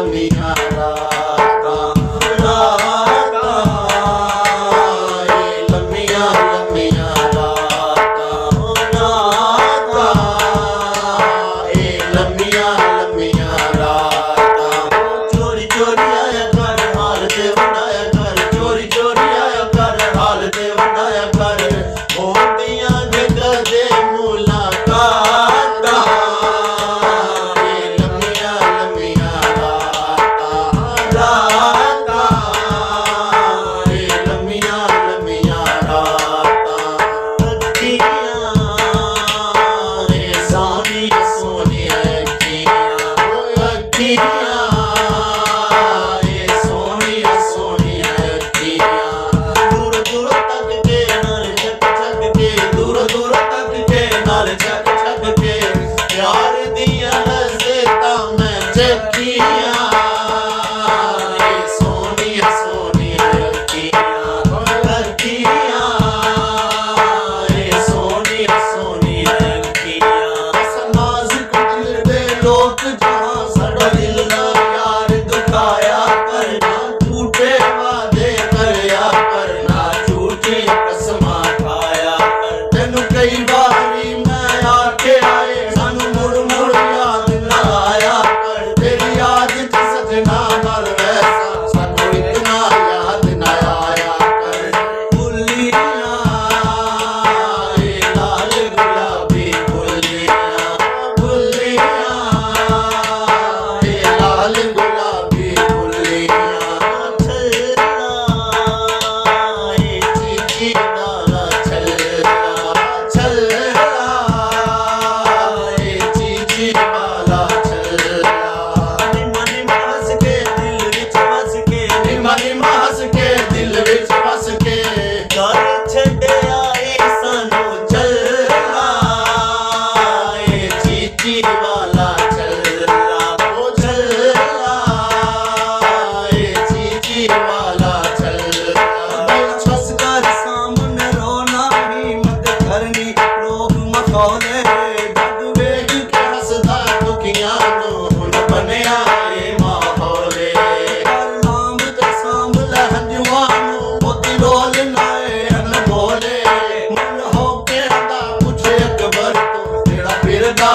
लम्मियां रातां रातां लम्मियां लम्मियां रातां रातां लम्मियां लम्मियां रातां चोरी चोरी आया कर हाल ते वंडाया कर चोरी चोरी आया कर हाल ते वंडाया कर होंदियां जे कदे मुलाकातां लम्मियां लम्मियां रातां रातां लम्मियां लम्मियां रातां अखियां सानियां सोनियां अखियां सोनियां सोनियां अखियां दूर दूर तक के नाल छक छक के दूर दूर तक के नाल छक छक के प्यार दियां लज़्ज़तां मैं चखियां सोनियां सोनियां अखियां अखियां सोनियां सोनियां अखियां नाज़ुक दिल दे लोग जहां साडा दिल दा यार दुखाया करना झूठे वादे करया करना झूठी कसमां खाया कर तैनू कई बारी मैं आखे आए सानू मुड़ मुड़ याद ना आया कर तेरी याद च सजना नाल वैसा सानू इतना याद ना आया कर फुल्लियां लाल गुलाबी फुल्लियां फुल्लियां लाल गुलाबी फुल्लियां छल्ला चीची वाला छल्ला छल्ला चीची वाला छल्ला निम्मा निम्मा हस के दिल विच वस के निम्मा निम्मा हस के दिल विच वस के घर छड्डिया सानू छल्ला चीची वाला छल्ला ओ छल्ला चीची वाला छल्ला छस कर सामने रोना ही मत करनी लोग मखौले जग वेख के हसदा दुखियां नू हुण बनया ए माहौले कर लांब ते सांभ लै हंजुआं नू मोती रोल नाए अनमोले मन हो के दा पुछे अकबर तो जेड़ा फिरदा